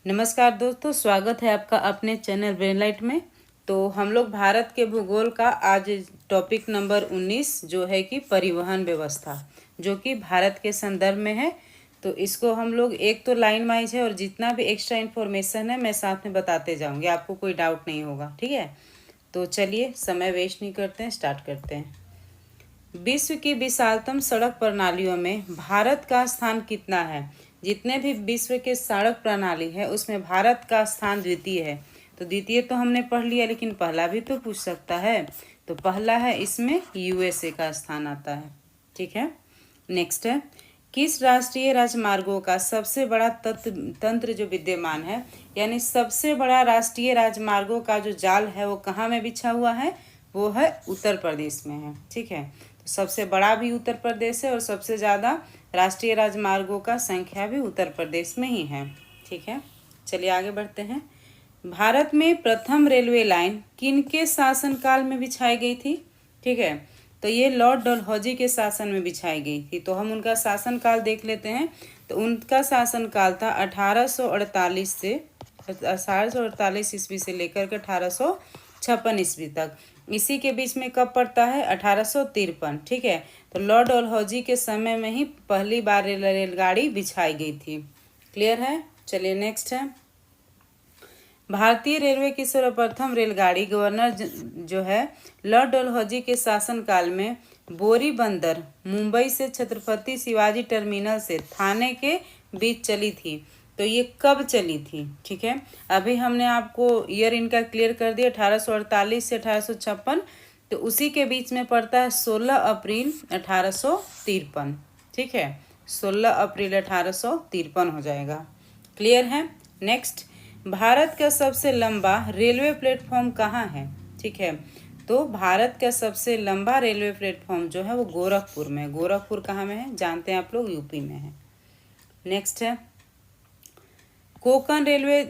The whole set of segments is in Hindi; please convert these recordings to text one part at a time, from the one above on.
नमस्कार दोस्तों, स्वागत है आपका अपने चैनल ब्रेनलाइट में। तो हम लोग भारत के भूगोल का आज टॉपिक नंबर 19 जो है कि परिवहन व्यवस्था, जो कि भारत के संदर्भ में है। तो इसको हम लोग एक तो लाइन वाइज है और जितना भी एक्स्ट्रा इन्फॉर्मेशन है मैं साथ में बताते जाऊंगी, आपको कोई डाउट नहीं होगा। ठीक है, तो चलिए समय वेस्ट नहीं करते हैं, स्टार्ट करते हैं। विश्व की विशालतम सड़क प्रणालियों में भारत का स्थान कितना है? जितने भी विश्व के सड़क प्रणाली है उसमें भारत का स्थान द्वितीय है। तो द्वितीय तो हमने पढ़ लिया, लेकिन पहला भी तो पूछ सकता है। तो पहला है, इसमें यूएसए का स्थान आता है। ठीक है, नेक्स्ट है, किस राष्ट्रीय राजमार्गों का सबसे बड़ा तंत्र जो विद्यमान है, यानी सबसे बड़ा राष्ट्रीय राजमार्गों का जो जाल है वो कहाँ में बिछा हुआ है? वो है उत्तर प्रदेश में है। ठीक है, तो सबसे बड़ा भी उत्तर प्रदेश है और सबसे ज़्यादा राष्ट्रीय राजमार्गों का संख्या भी उत्तर प्रदेश में ही है। ठीक है, चलिए आगे बढ़ते हैं। भारत में प्रथम रेलवे लाइन किनके शासनकाल में बिछाई गई थी? ठीक है, तो ये लॉर्ड डलहौजी के शासन में बिछाई गई थी। तो हम उनका शासनकाल देख लेते हैं। तो उनका शासनकाल था 1848 से 1848 ईस्वी से लेकर के 1856 ईस्वी तक। इसी के बीच में कब पड़ता है? 1853। ठीक है, तो लॉर्ड डलहौजी के समय में ही पहली बार रेलगाड़ी बिछाई गई थी। क्लियर है? चलिए नेक्स्ट है, भारतीय रेलवे की सर्वप्रथम रेलगाड़ी गवर्नर जो है लॉर्ड डलहौजी के शासनकाल में बोरी बंदर मुंबई से छत्रपति शिवाजी टर्मिनल से थाने के बीच चली थी। तो ये कब चली थी? ठीक है, अभी हमने आपको ईयर इनका क्लियर कर दिया, 1848 से 1856। तो उसी के बीच में पड़ता है 16 अप्रैल 1853। ठीक है, 16 अप्रैल 1853 हो जाएगा। क्लियर है? नेक्स्ट, भारत का सबसे लंबा रेलवे प्लेटफॉर्म कहाँ है? ठीक है, तो भारत का सबसे लंबा रेलवे प्लेटफॉर्म जो है वो गोरखपुर में है। गोरखपुर कहाँ में है? जानते हैं आप लोग, यूपी में है। नेक्स्ट है, कोंकण रेलवे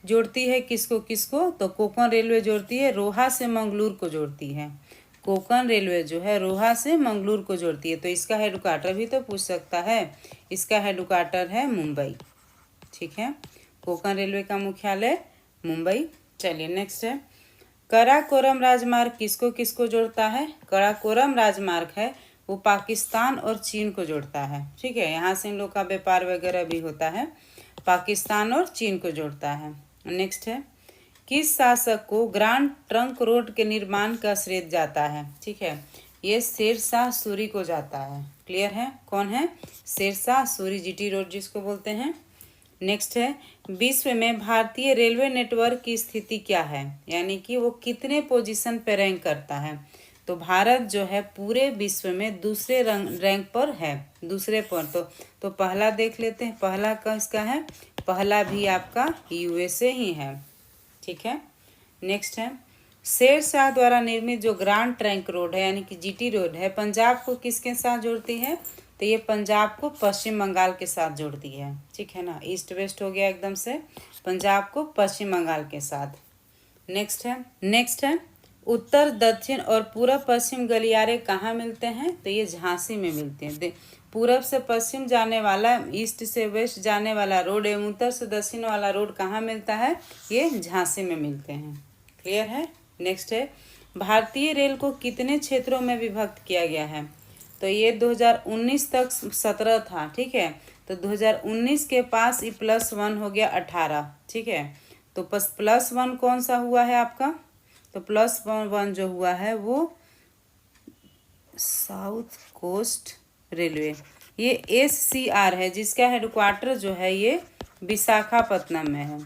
जोड़ती है किसको किसको? तो कोंकण रेलवे जोड़ती है रोहा से मंगलूर को जोड़ती है। कोंकण रेलवे जो है रोहा से मंगलूर को जोड़ती है। तो इसका हेडक्वार्टर भी तो पूछ सकता है। इसका हेडक्वार्टर है मुंबई। ठीक है, कोंकण रेलवे का मुख्यालय मुंबई। चलिए नेक्स्ट है, कराकोरम राजमार्ग किसको किसको जोड़ता है? कराकोरम राजमार्ग है वो पाकिस्तान और चीन को जोड़ता है। ठीक है, यहाँ से इन लोग का व्यापार वगैरह भी होता है। पाकिस्तान और चीन को जोड़ता है। नेक्स्ट है, किस शासक को ग्रांड ट्रंक रोड के निर्माण का श्रेय जाता है? ठीक है, ये शेरशाह सूरी को जाता है। क्लियर है? कौन है? शेरशाह सूरी, जीटी रोड जिसको बोलते हैं। नेक्स्ट है, विश्व में भारतीय रेलवे नेटवर्क की स्थिति क्या है, यानी कि वो कितने पोजीशन पे रैंक करता है? तो भारत जो है पूरे विश्व में दूसरे रैंक पर है, दूसरे पर। तो पहला देख लेते हैं, पहला किसका है? पहला भी आपका यूएसए ही है। ठीक है, नेक्स्ट है, शेरशाह द्वारा निर्मित जो ग्रांड ट्रंक रोड है यानी कि जीटी रोड है, पंजाब को किसके साथ जोड़ती है? तो ये पंजाब को पश्चिम बंगाल के साथ जोड़ती है। ठीक है ना, ईस्ट वेस्ट हो गया एकदम से, पंजाब को पश्चिम बंगाल के साथ। नेक्स्ट है, उत्तर दक्षिण और पूरब पश्चिम गलियारे कहाँ मिलते हैं? तो ये झांसी में मिलते हैं। पूरब से पश्चिम जाने वाला, ईस्ट से वेस्ट जाने वाला रोड एवं उत्तर से दक्षिण वाला रोड कहाँ मिलता है? ये झांसी में मिलते हैं। क्लियर है? नेक्स्ट है, भारतीय रेल को कितने क्षेत्रों में विभक्त किया गया है? तो ये 2019 तक 17 था। ठीक है, तो 2019 के पास ये +1 हो गया 18। ठीक है, तो +1 कौन सा हुआ है आपका? तो +1 जो हुआ है वो साउथ कोस्ट रेलवे, ये SCR है, जिसका हेडक्वार्टर जो है ये विशाखापत्तनम में है।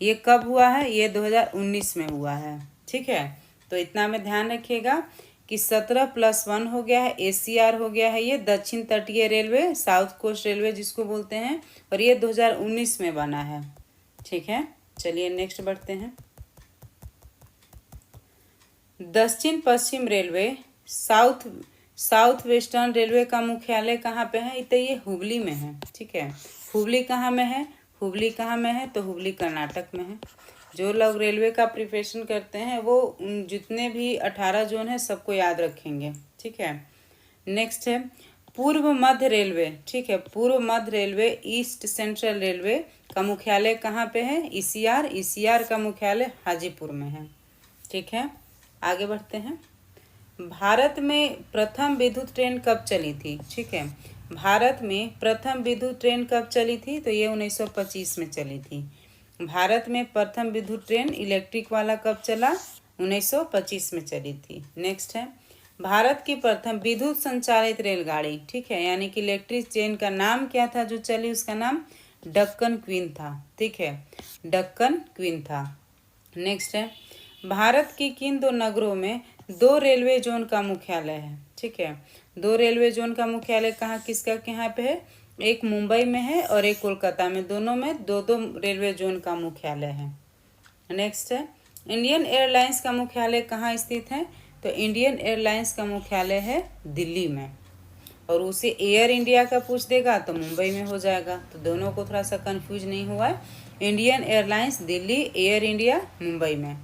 ये कब हुआ है? ये 2019 में हुआ है। ठीक है, तो इतना में ध्यान रखिएगा कि 17 +1 हो गया है, SCR हो गया है, ये दक्षिण तटीय रेलवे, साउथ कोस्ट रेलवे जिसको बोलते हैं, और ये 2019 में बना है। ठीक है, चलिए नेक्स्ट बढ़ते हैं। दक्षिण पश्चिम रेलवे, साउथ वेस्टर्न रेलवे का मुख्यालय कहाँ पे है? तो ये हुबली में है। ठीक है, हुबली कहाँ में है? हुबली कहाँ में है? तो हुबली कर्नाटक में है। जो लोग रेलवे का प्रिपरेशन करते हैं वो जितने भी 18 जोन है सबको याद रखेंगे। ठीक है, नेक्स्ट है, पूर्व मध्य रेलवे, ठीक है, पूर्व मध्य रेलवे ईस्ट सेंट्रल रेलवे का मुख्यालय कहाँ पे है? ईसीआर। ईसीआर का मुख्यालय हाजीपुर में है। ठीक है, आगे बढ़ते हैं। भारत में प्रथम विद्युत ट्रेन कब चली थी? ठीक है, भारत में प्रथम विद्युत ट्रेन कब चली थी? तो ये 1925 में चली थी। भारत में प्रथम विद्युत ट्रेन इलेक्ट्रिक वाला कब चला? 1925 में चली थी। नेक्स्ट है, भारत की प्रथम विद्युत संचालित रेलगाड़ी, ठीक है, यानी कि इलेक्ट्रिक ट्रेन का नाम क्या था जो चली? उसका नाम डक्कन क्वीन था। ठीक है, डक्कन क्वीन था। नेक्स्ट है, भारत की किन दो नगरों में दो रेलवे जोन का मुख्यालय है? ठीक है, दो रेलवे जोन का मुख्यालय कहाँ किसका यहाँ पे है? एक मुंबई में है और एक कोलकाता में, दोनों में दो दो रेलवे जोन का मुख्यालय है। नेक्स्ट है, इंडियन एयरलाइंस का मुख्यालय कहाँ स्थित है? तो इंडियन एयरलाइंस का मुख्यालय है दिल्ली में, और उसे एयर इंडिया का पूछ देगा तो मुंबई में हो जाएगा, तो दोनों को थोड़ा सा कंफ्यूज नहीं हुआ है। Indian airlines Delhi, air India Mumbai में।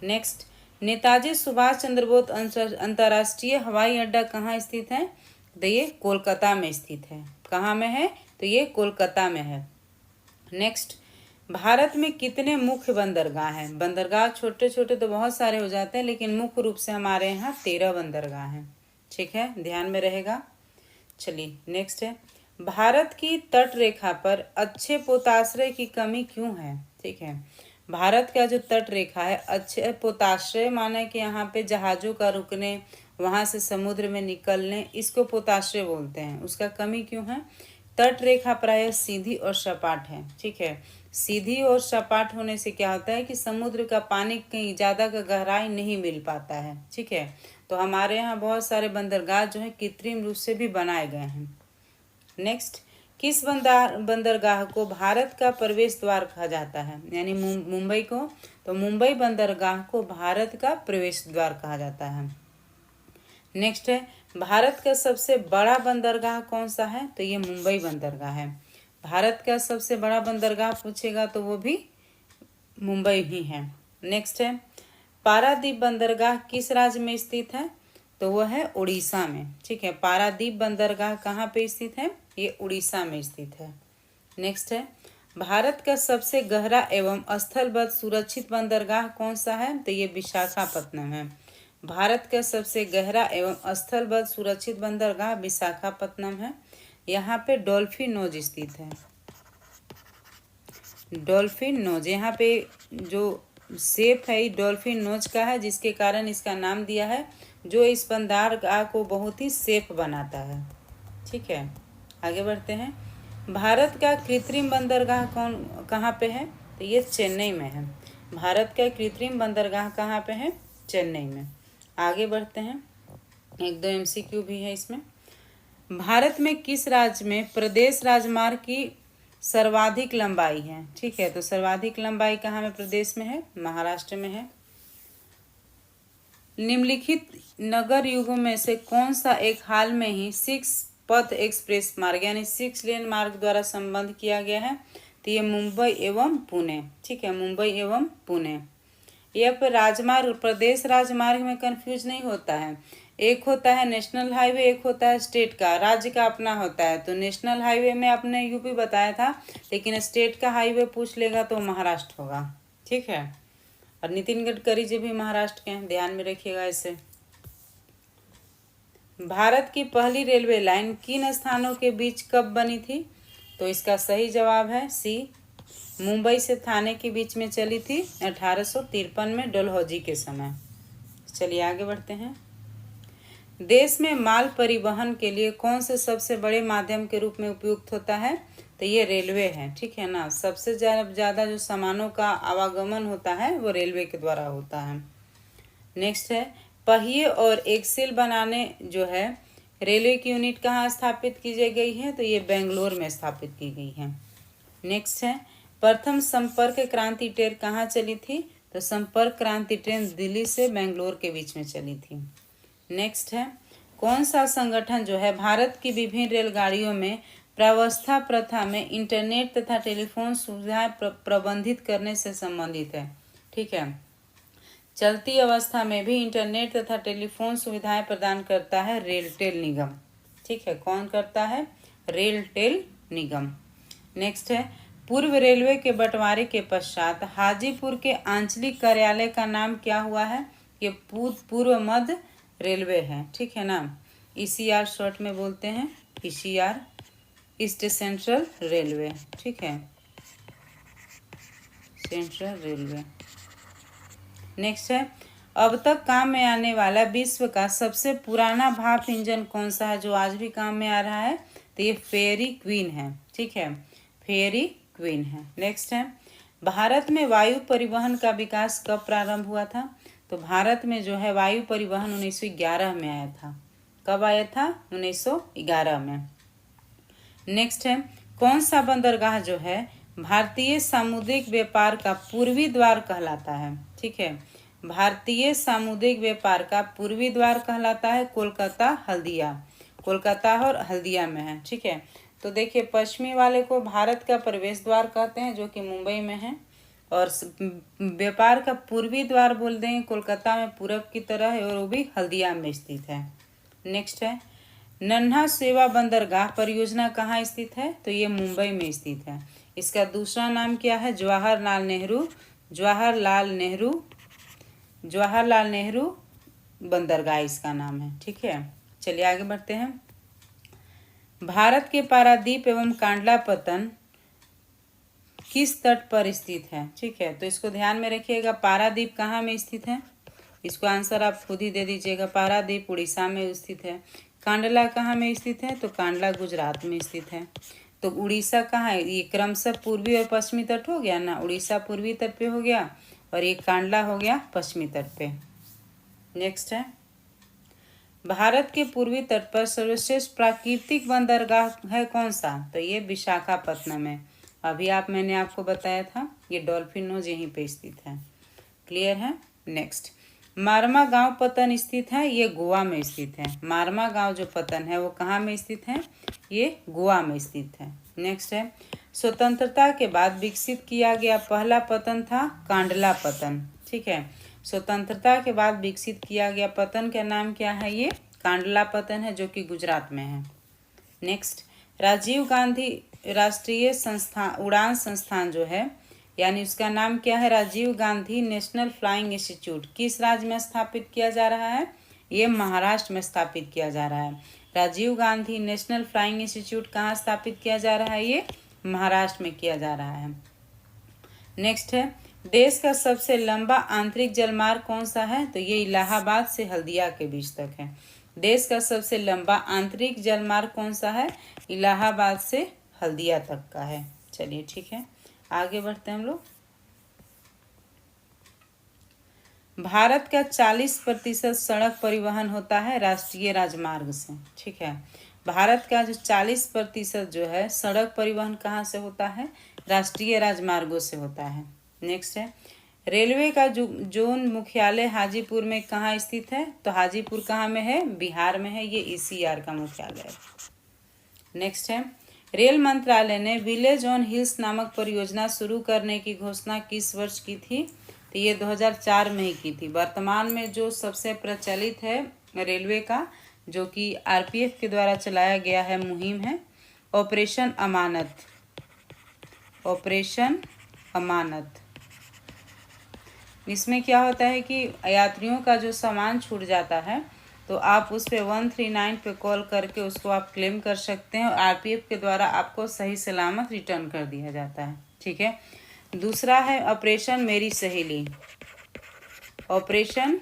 नेक्स्ट, नेताजी सुभाष चंद्र बोस अंतर्राष्ट्रीय हवाई अड्डा कहाँ स्थित है? तो ये कोलकाता में स्थित है। कहाँ में है? तो ये कोलकाता में है। नेक्स्ट, भारत में कितने मुख्य बंदरगाह हैं? बंदरगाह छोटे छोटे तो बहुत सारे हो जाते हैं, लेकिन मुख्य रूप से हमारे यहाँ 13 बंदरगाह हैं। ठीक है, ध्यान में रहेगा। चलिए नेक्स्ट है, भारत की तट रेखा पर अच्छे पोताश्रय की कमी क्यों है? ठीक है, भारत का जो तट रेखा है, अच्छे पोताश्रय माने कि यहाँ पे जहाज़ों का रुकने, वहाँ से समुद्र में निकलने, इसको पोताश्रय बोलते हैं। उसका कमी क्यों है? तट रेखा प्रायः सीधी और सपाट है। ठीक है, सीधी और सपाट होने से क्या होता है कि समुद्र का पानी कहीं ज़्यादा का गहराई नहीं मिल पाता है। ठीक है, तो हमारे यहाँ बहुत सारे बंदरगाह जो है कृत्रिम रूप से भी बनाए गए हैं। नेक्स्ट, किस बंदरगाह को भारत का प्रवेश द्वार कहा जाता है? यानी मुंबई को, तो मुंबई बंदरगाह को भारत का प्रवेश द्वार कहा जाता है। नेक्स्ट है, भारत का सबसे बड़ा बंदरगाह कौन सा है? तो ये मुंबई बंदरगाह है। भारत का सबसे बड़ा बंदरगाह पूछेगा तो वो भी मुंबई ही है। नेक्स्ट है, पारादीप बंदरगाह किस राज्य में स्थित है? तो वह है उड़ीसा में। ठीक है, पारादीप बंदरगाह कहाँ पे स्थित है? ये उड़ीसा में स्थित है। नेक्स्ट है, भारत का सबसे गहरा एवं स्थलबद्ध सुरक्षित बंदरगाह कौन सा है? तो ये विशाखापत्तनम है। भारत का सबसे गहरा एवं स्थलबद्ध सुरक्षित बंदरगाह विशाखापत्तनम है। यहाँ पे डॉल्फिन नोज स्थित है। डॉल्फिन नोज, यहाँ पे जो शेप है ये डॉल्फिन नोज का है, जिसके कारण इसका नाम दिया है, जो इस बंदरगाह को बहुत ही सेफ बनाता है। ठीक है, आगे बढ़ते हैं। भारत का कृत्रिम बंदरगाह कहाँ पे है? तो ये चेन्नई में है। भारत का कृत्रिम बंदरगाह कहाँ पे है? चेन्नई में। आगे बढ़ते हैं, एक दो MCQ भी है इसमें। भारत में किस राज्य में प्रदेश राजमार्ग की सर्वाधिक लंबाई है? ठीक है, तो सर्वाधिक लंबाई कहाँ में प्रदेश में है? महाराष्ट्र में है। निम्नलिखित नगर युगों में से कौन सा एक हाल में ही 6 पथ एक्सप्रेस मार्ग यानी 6 लेन मार्ग द्वारा संबद्ध किया गया है? तो ये मुंबई एवं पुणे। ठीक है, मुंबई एवं पुणे। यह पर राजमार्ग, प्रदेश राजमार्ग में कंफ्यूज नहीं होता है। एक होता है नेशनल हाईवे, एक होता है स्टेट का, राज्य का अपना होता है। तो नेशनल हाईवे में आपने यूपी बताया था, लेकिन स्टेट का हाईवे पूछ लेगा तो महाराष्ट्र होगा। ठीक है, और नितिन गडकरी जी भी महाराष्ट्र के हैं, ध्यान में रखिएगा इसे। भारत की पहली रेलवे लाइन किन स्थानों के बीच कब बनी थी? तो इसका सही जवाब है सी, मुंबई से थाने के बीच में चली थी 1853 में डलहौजी के समय। चलिए आगे बढ़ते हैं। देश में माल परिवहन के लिए कौन से सबसे बड़े माध्यम के रूप में उपयुक्त होता है? तो ये रेलवे है। ठीक है ना, सबसे ज़्यादा जो सामानों का आवागमन होता है वो रेलवे के द्वारा होता है। नेक्स्ट है, पहिए और एक्सेल बनाने जो है रेलवे की यूनिट कहाँ स्थापित की गई है? तो ये बेंगलोर में स्थापित की गई है। नेक्स्ट है, प्रथम संपर्क क्रांति ट्रेन कहाँ चली थी? तो संपर्क क्रांति ट्रेन दिल्ली से बेंगलोर के बीच में चली थी। नेक्स्ट है, कौन सा संगठन जो है भारत की विभिन्न रेलगाड़ियों में प्रावस्था प्रथा में इंटरनेट तथा टेलीफोन सुविधाएं प्रबंधित करने से संबंधित है? ठीक है, चलती अवस्था में भी इंटरनेट तथा टेलीफोन सुविधाएं प्रदान करता है रेलटेल निगम। ठीक है, कौन करता है? रेल टेल निगम। नेक्स्ट है, पूर्व रेलवे के बंटवारे के पश्चात हाजीपुर के आंचलिक कार्यालय का नाम क्या हुआ है? ये पूर्व मध्य रेलवे है, ठीक है ना। ईसीआर शॉर्ट में बोलते हैं, ईसीआर, ईस्ट सेंट्रल रेलवे, ठीक है, सेंट्रल रेलवे। नेक्स्ट है, अब तक काम में आने वाला विश्व का सबसे पुराना भाप इंजन कौन सा है जो आज भी काम में आ रहा है? तो ये फेयरी क्वीन है, ठीक है, फेयरी क्वीन है। नेक्स्ट है, भारत में वायु परिवहन का विकास कब प्रारंभ हुआ था? तो भारत में जो है वायु परिवहन 1911 में आया था। कब आया था? 1911 में। नेक्स्ट है, कौन सा बंदरगाह जो है भारतीय सामुद्रिक व्यापार का पूर्वी द्वार कहलाता है? ठीक है, भारतीय सामुद्रिक व्यापार का पूर्वी द्वार कहलाता है कोलकाता हल्दिया। कोलकाता और हल्दिया में है, ठीक है। तो देखिए, पश्चिमी वाले को भारत का प्रवेश द्वार कहते हैं जो कि मुंबई में है, और व्यापार का पूर्वी द्वार बोल देंगे कोलकाता में पूरब की तरह है, और वो भी हल्दिया में स्थित है। नेक्स्ट है, नन्हा सेवा बंदरगाह परियोजना कहाँ स्थित है? तो ये मुंबई में स्थित है। इसका दूसरा नाम क्या है? जवाहरलाल नेहरू बंदरगाह इसका नाम है, ठीक है। चलिए आगे बढ़ते हैं। भारत के पारादीप एवं कांडला पत्तन किस तट पर स्थित है? ठीक है, तो इसको ध्यान में रखिएगा। पारादीप कहाँ में स्थित है? इसको आंसर आप खुद ही दे दीजिएगा। पारादीप उड़ीसा में स्थित है। कांडला कहाँ में स्थित है? तो कांडला गुजरात में स्थित है। तो उड़ीसा कहाँ है? ये क्रमशः पूर्वी और पश्चिमी तट हो गया ना। उड़ीसा पूर्वी तट पे हो गया और ये कांडला हो गया पश्चिमी तट पे। नेक्स्ट है, भारत के पूर्वी तट पर सर्वश्रेष्ठ प्राकृतिक बंदरगाह है कौन सा? तो ये विशाखापत्तनम है। अभी मैंने आपको बताया था, ये डॉल्फिन नोज यहीं पे स्थित है। क्लियर है। नेक्स्ट, मारमा गांव पत्तन स्थित है, ये गोवा में स्थित है। मारमा गांव जो पत्तन है वो कहाँ में स्थित है? ये गोवा में स्थित है। नेक्स्ट है, स्वतंत्रता के बाद विकसित किया गया पहला पत्तन था कांडला पत्तन, ठीक है। स्वतंत्रता के बाद विकसित किया गया पत्तन का नाम क्या है? ये कांडला पत्तन है जो कि गुजरात में है। नेक्स्ट, राजीव गांधी राष्ट्रीय उड़ान संस्थान जो है, यानी उसका नाम क्या है? Rajiv Gandhi national flying institute किस राज्य में स्थापित किया जा रहा है? ये महाराष्ट्र में स्थापित किया जा रहा है। Rajiv Gandhi national flying institute कहाँ स्थापित किया जा रहा है? ये महाराष्ट्र में किया जा रहा है। नेक्स्ट है, देश का सबसे लंबा आंतरिक जलमार्ग कौन सा है? तो ये इलाहाबाद से हल्दिया के बीच तक है। देश का सबसे लंबा आंतरिक जलमार्ग कौन सा है? इलाहाबाद से हल्दिया तक का है। चलिए ठीक है, आगे बढ़ते हैं हम लोग। भारत का 40% सड़क परिवहन होता है राष्ट्रीय राजमार्ग से, ठीक है। भारत का जो 40% जो है सड़क परिवहन कहाँ से होता है? राष्ट्रीय राजमार्गों से होता है। नेक्स्ट है, रेलवे का जोन मुख्यालय हाजीपुर में कहाँ स्थित है? तो हाजीपुर कहाँ में है? बिहार में है। ये ईसीआर का मुख्यालय है। नेक्स्ट है, रेल मंत्रालय ने विलेज ऑन हिल्स नामक परियोजना शुरू करने की घोषणा किस वर्ष की थी? तो ये 2004 में ही की थी। वर्तमान में जो सबसे प्रचलित है रेलवे का, जो कि आरपीएफ के द्वारा चलाया गया है मुहिम है ऑपरेशन अमानत। ऑपरेशन अमानत, इसमें क्या होता है कि यात्रियों का जो सामान छूट जाता है तो आप उस पे 139 पे कॉल करके उसको आप क्लेम कर सकते हैं और आरपीएफ के द्वारा आपको सही सलामत रिटर्न कर दिया जाता है, ठीक है। दूसरा है ऑपरेशन मेरी सहेली। ऑपरेशन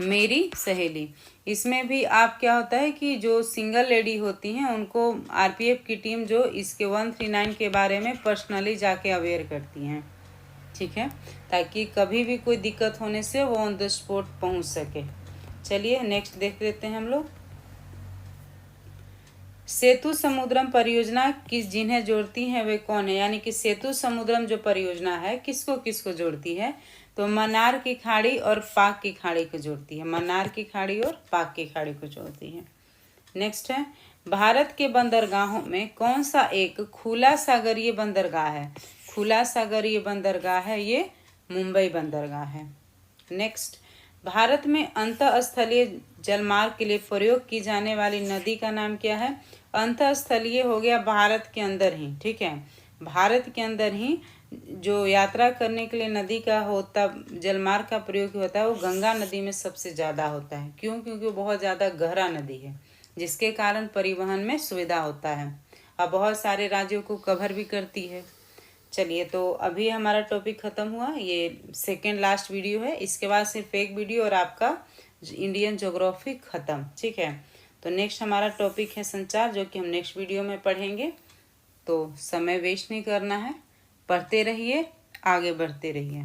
मेरी सहेली, इसमें भी आप क्या होता है कि जो सिंगल लेडी होती हैं उनको आरपीएफ की टीम जो इसके 139 के बारे में पर्सनली जाके अवेयर करती हैं, ठीक है, ताकि कभी भी कोई दिक्कत होने से वो ऑन द स्पॉट पहुंच सके। चलिए नेक्स्ट देख लेते हैं हम लोग। सेतु समुद्रम परियोजना किस जिन्हें जोड़ती है वे कौन है? यानी कि सेतु समुद्रम जो परियोजना है किसको किसको जोड़ती है? तो मन्नार की खाड़ी और पाक की खाड़ी को जोड़ती है। मन्नार की खाड़ी और पाक की खाड़ी को जोड़ती है। नेक्स्ट है, भारत के बंदरगाहों में कौन सा एक खुला सागरीय बंदरगाह है? खुला सागरीय बंदरगाह है ये मुंबई बंदरगाह है। नेक्स्ट, भारत में अंतःस्थलीय जलमार्ग के लिए प्रयोग की जाने वाली नदी का नाम क्या है? अंतःस्थलीय हो गया भारत के अंदर ही, ठीक है। भारत के अंदर ही जो यात्रा करने के लिए नदी का होता, जलमार्ग का प्रयोग होता है, वो गंगा नदी में सबसे ज़्यादा होता है। क्यों? क्योंकि वो बहुत ज़्यादा गहरा नदी है, जिसके कारण परिवहन में सुविधा होता है और बहुत सारे राज्यों को कवर भी करती है। चलिए, तो अभी हमारा टॉपिक ख़त्म हुआ। ये सेकेंड लास्ट वीडियो है, इसके बाद सिर्फ एक वीडियो और आपका इंडियन ज्योग्राफी ख़त्म, ठीक है। तो नेक्स्ट हमारा टॉपिक है संचार, जो कि हम नेक्स्ट वीडियो में पढ़ेंगे। तो समय वेस्ट नहीं करना है, पढ़ते रहिए, आगे बढ़ते रहिए।